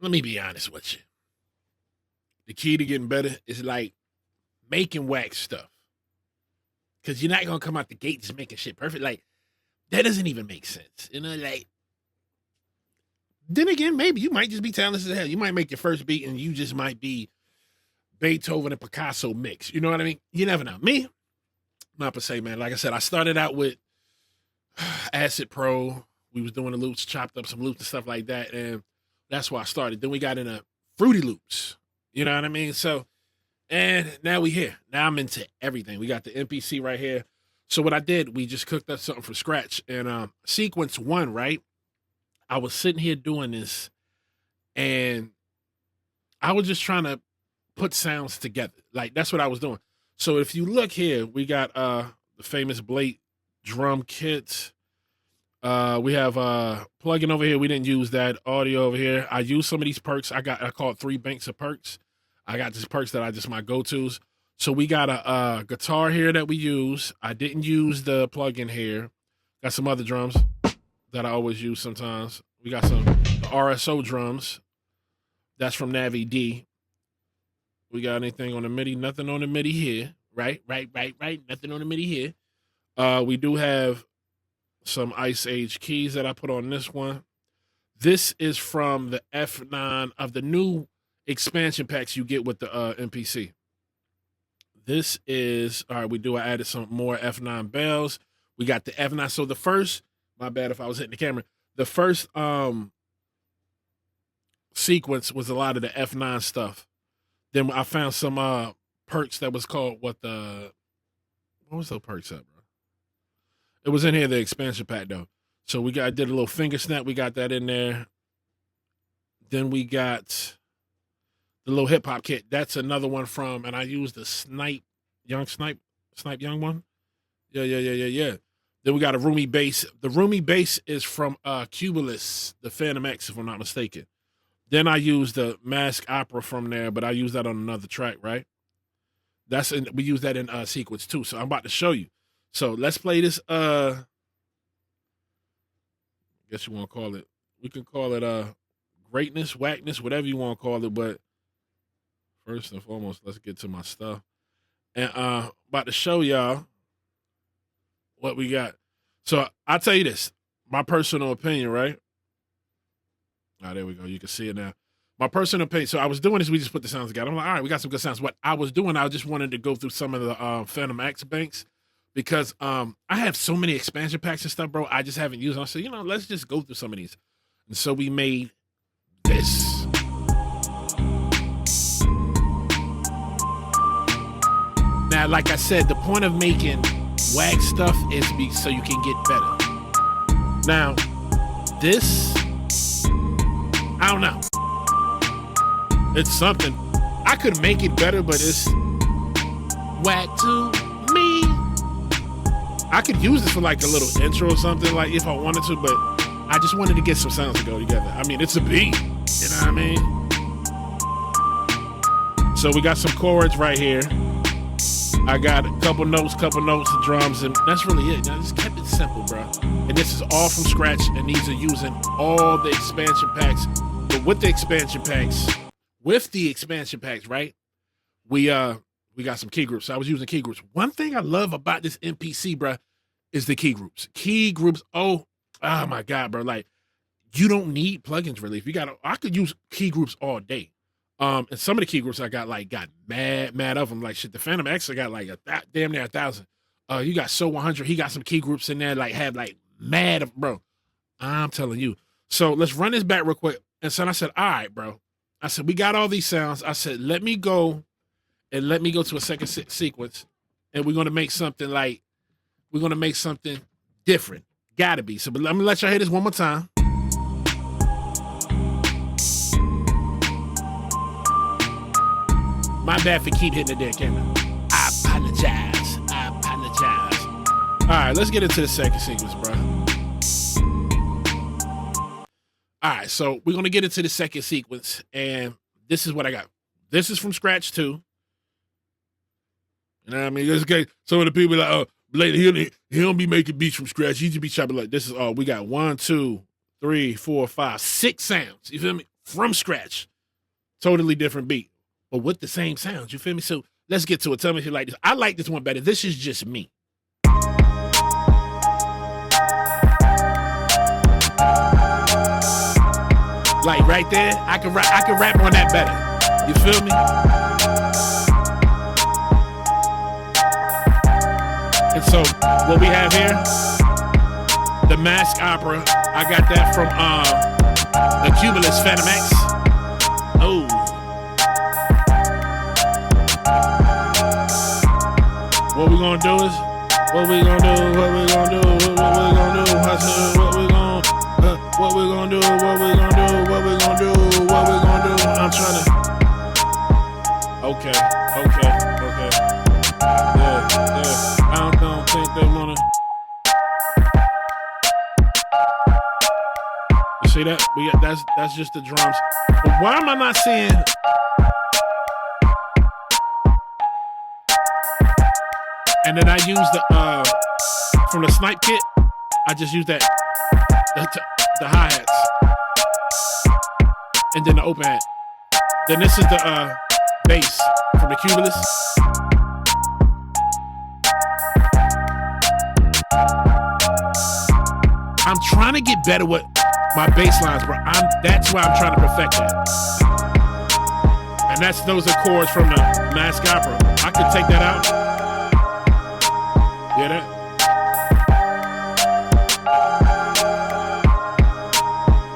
let me be honest with you. The key to getting better is like making wax stuff. Because you're not going to come out the gate just making shit perfect. Like, that doesn't even make sense. You know, like, then again, maybe you might just be talented as hell. You might make your first beat and you just might be Beethoven and Picasso mix. You know what I mean? You never know. Me, not per se, man. Like I said, I started out with Acid Pro. We was doing the loops, chopped up some loops and stuff like that. And that's where I started. Then we got into Fruity Loops. You know what I mean? So, and now we here. Now I'm into everything. We got the MPC right here. So what I did, we just cooked up something from scratch. And sequence 1, right? I was sitting here doing this, and I was just trying to put sounds together. Like, that's what I was doing. So if you look here, we got the famous Blade drum kit. We have plugin over here. We didn't use that. Audio over here. I used some of these perks. I call it 3 banks of perks. I got these perks that I just my go-tos. So we got a guitar here that we use. I didn't use the plugin here. Got some other drums that I always use sometimes. We got some the RSO drums. That's from Navi D. We got anything on the MIDI? Nothing on the MIDI here. Right. Nothing on the MIDI here. We do have some Ice Age keys that I put on this one. This is from the F9 of the new expansion packs you get with the MPC. This is, all right, I added some more F9 bells. We got the F9. So the first, my bad if I was hitting the camera, the first sequence was a lot of the F9 stuff. Then I found some perks that was called what was those perks at, bro? It was in here, the expansion pack though. So I did a little finger snap. We got that in there. Then we got the little hip hop kit. That's another one from, and I used the Snipe Young one. Yeah. Then we got a Roomy bass. The Roomy bass is from Cubulus, the Phantom X, if I'm not mistaken. Then I used the Mask Opera from there, but I used that on another track, right? We use that in sequence 2. So I'm about to show you. So let's play this. I guess you want to call it. We can call it greatness, wackness, whatever you want to call it. But first and foremost, let's get to my stuff. And about to show y'all what we got. So I'll tell you this, my personal opinion, right? There we go. You can see it now. My personal opinion. So I was doing this. We just put the sounds together. I'm like, all right, we got some good sounds. What I was doing, I just wanted to go through some of the Phantom X banks because I have so many expansion packs and stuff, bro. I just haven't used them. I said, let's just go through some of these. And so we made this. Now, like I said, the point of making wax stuff is so you can get better. Now, this, I don't know. It's something. I could make it better, but it's whack to me. I could use this for like a little intro or something, like if I wanted to, but I just wanted to get some sounds to go together. I mean, it's a beat. You know what I mean? So we got some chords right here. I got a couple notes, and drums, and that's really it. I just kept it simple, bro. And this is all from scratch, and these are using all the expansion packs. But with the expansion packs, right? We got some key groups. So I was using key groups. One thing I love about this MPC, bro, is the key groups. Key groups, oh my God, bro. Like, you don't need plugins really. I could use key groups all day. And some of the key groups I got mad of them. Like shit, the Phantom X I got like damn near 1,000. You got So 100. He got some key groups in there like have like mad of, bro. I'm telling you. So let's run this back real quick. And so I said, all right, bro. I said, we got all these sounds. I said, let me go to a second sequence, and we're gonna make something different. Gotta be. So, but let me let y'all hear this one more time. My bad for keep hitting the dead camera. I apologize. All right, let's get into the second sequence, bro. All right, so we're going to get into the second sequence, and this is what I got. This is from scratch, too. You know what I mean? This okay. Some of the people are like, oh, Blade, he don't be making beats from scratch. He just be chopping like this is all. We got 1, 2, 3, 4, 5, 6 sounds. You feel me? from scratch. Totally different beat, but with the same sounds. You feel me? So let's get to it. Tell me if you like this. I like this one better. This is just me. Like right there, I can rap on that better. You feel me? And so what we have here, the Mask Opera. I got that from the Cumulus Phantom X. Oh. What we gonna do is, what we gonna do, what we gonna do, what we gonna do, what we gonna do, what we gonna do, what we gonna do, what we gonna do, what we gonna do. I'm trying to. Okay. Yeah. I don't think they wanna. You see that? We got that's just the drums. But why am I not seeing? And then I use the from the snipe kit. I just use that the hi-hats. And then the open hat. Then this is the bass from the Cumulus. I'm trying to get better with my bass lines, bro. That's why I'm trying to perfect that. And those are chords from the Mask Opera. I could take that out. Hear that?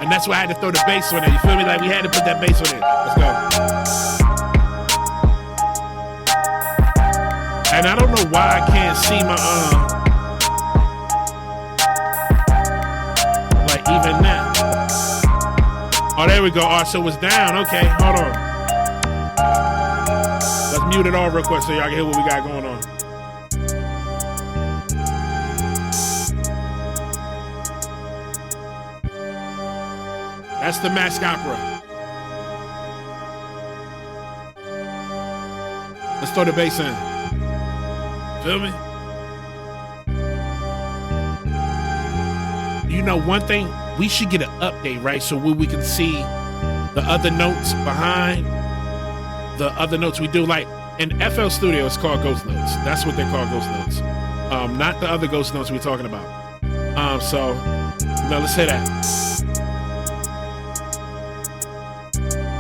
And that's why I had to throw the bass on it. You feel me? Like we had to put that bass on it. Let's go. And I don't know why I can't see my like even that. Oh, there we go. Oh, so it's down. Okay, hold on. Let's mute it all real quick so y'all can hear what we got going on. That's the Mask Opera. Let's throw the bass in. Feel me? You know, one thing, we should get an update, right? So we can see the other notes behind the other notes we do. Like in FL Studio, it's called Ghost Notes. That's what they're called, Ghost Notes. Not the other Ghost Notes we're talking about. So now let's hear that.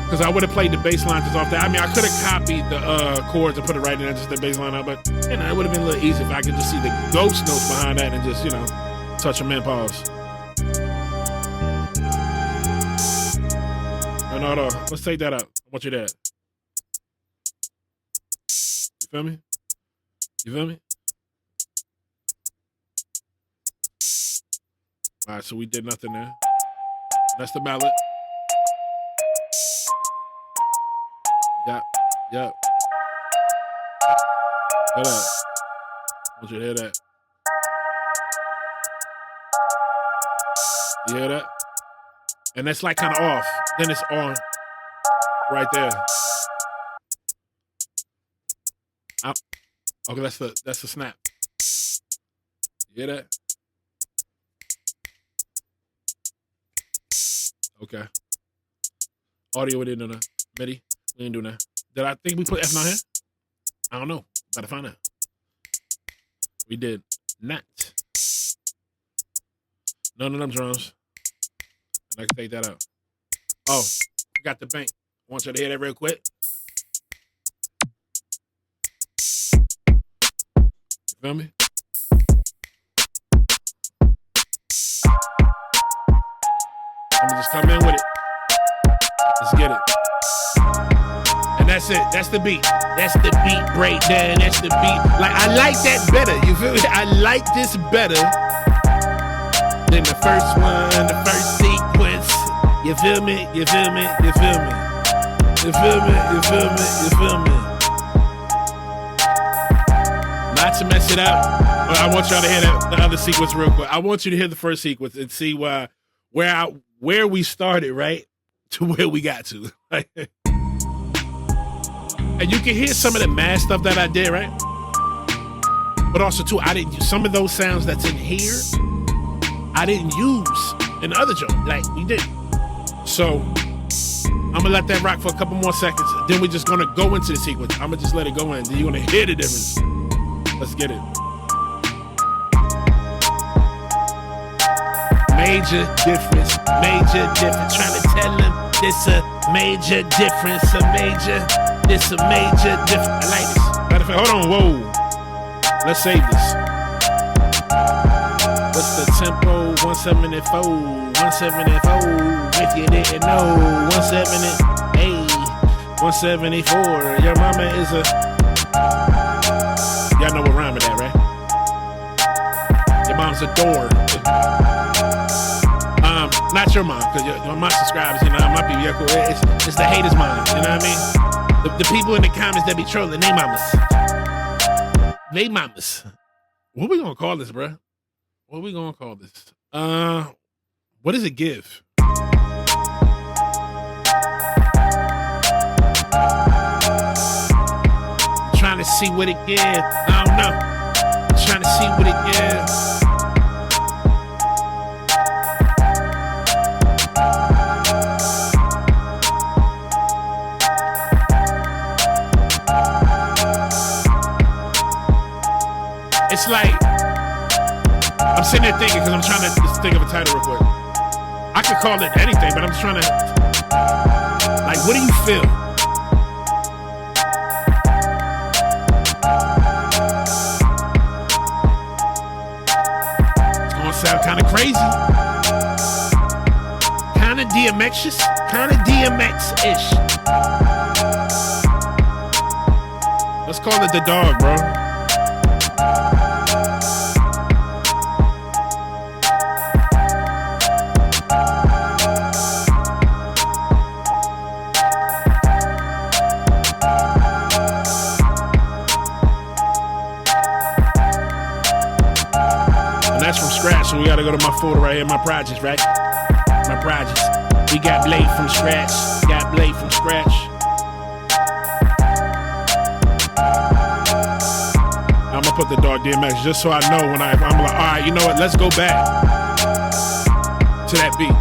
Because I would have played the bass line just off that. I mean, I could have copied the chords and put it right in there, just the bass line out, but you know, it would have been a little easy if I could just see the ghost notes behind that and just, you know, touch them in, pause. No. Let's take that out. I want you to. You feel me? You feel me? All right, so we did nothing there. That's the mallet. Yep. Hear that. I want you to hear that. You hear that? And that's like kind of off. Then it's on right there. Okay, that's the snap. You hear that? Okay. Audio, we didn't do that. MIDI, we didn't do that. Did I think we put F9 here? I don't know. Gotta find out. We did not. None of them drums. And I can take that out. Oh, got the bank. I want you to hear that real quick. You feel me? Let me just come in with it. Let's get it. And that's it. That's the beat. That's the beat breakdown. That's the beat. Like, I like that better. You feel me? I like this better than the first one, the first sequence. You feel me? You feel me? You feel me? You feel me? You feel me? You feel me? Not to mess it up, but I want y'all to hear the other sequence real quick. I want you to hear the first sequence and see where we started, right, to where we got to. And you can hear some of the mad stuff that I did, right? But also too, I didn't use some of those sounds that's in here. I didn't use in the other joint, like we did. So I'm gonna let that rock for a couple more seconds. Then we're just gonna go into the sequence. I'm gonna just let it go in. Then you're gonna hear the difference. Let's get it. Major difference, major difference. Trying to tell them this a major difference, this a major difference. I like this. Matter of fact, hold on, whoa. Let's save this. What's the tempo? 174, 174. If you didn't know, 178, 174. Your mama is a. Y'all know what rhyme it at, right? Your mom's a door. Not your mom, because your mom subscribes, you know, my people, yeah, cool. It's the haters' mom, you know what I mean? The people in the comments that be trolling, they mamas. They mamas. What we gonna call this, bruh? What we gonna call this? What does it give? I'm trying to see what it gives. I don't know. I'm trying to see what it gives. It's like, I'm sitting there thinking, because I'm trying to just think of a title real quick. I could call it anything, but I'm just trying to, like, what do you feel? It's going to sound kind of crazy. Kind of DMX-ish. Kind of DMX-ish. Let's call it the dog, bro. From scratch, so we gotta go to my folder right here, my projects, right? My projects. We got Blade from scratch. Got Blade from scratch. I'm gonna put the dog DMX just so I know when I'm like, all right, you know what? Let's go back to that beat.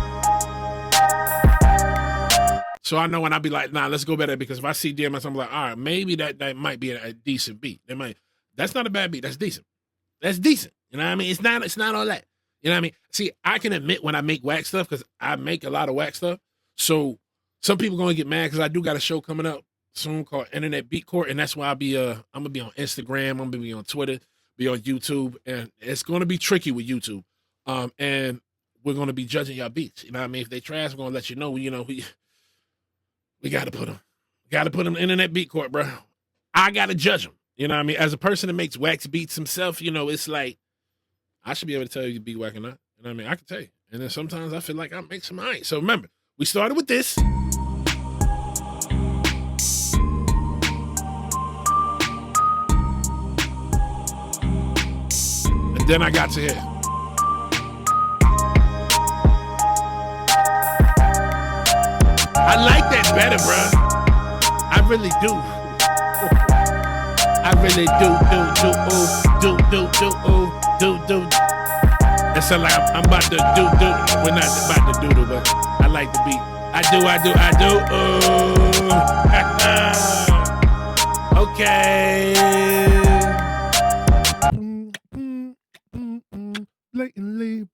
So I know when I be like, nah, let's go back there, because if I see DMX, I'm like, all right, maybe that might be a decent beat. That's not a bad beat. That's decent. That's decent. You know what I mean? It's not all that. You know what I mean? See, I can admit when I make whack stuff, because I make a lot of whack stuff. So some people gonna get mad, because I do got a show coming up soon called Internet Beat Court, and that's why I'm gonna be on Instagram, I'm gonna be on Twitter, be on YouTube, and it's gonna be tricky with YouTube. And we're gonna be judging y'all beats. You know what I mean? If they trash, we're gonna let you know. We gotta put them. Gotta put them in Internet Beat Court, bro. I gotta judge them. You know what I mean? As a person that makes wax beats himself, you know, it's like, I should be able to tell you beat whack or not. You know what I mean? I can tell you. And then sometimes I feel like I make some right. So remember, we started with this. And then I got to here. I like that better, bruh. I really do. I really do. That sound like I'm about to do. We're not about to do, but I like the beat. I do. Okay. Blatantly,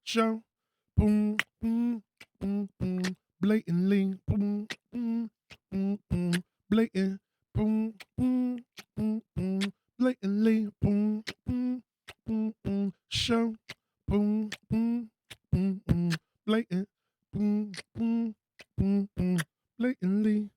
show. Blatantly, blatant, blatantly, show, blatant, blatantly.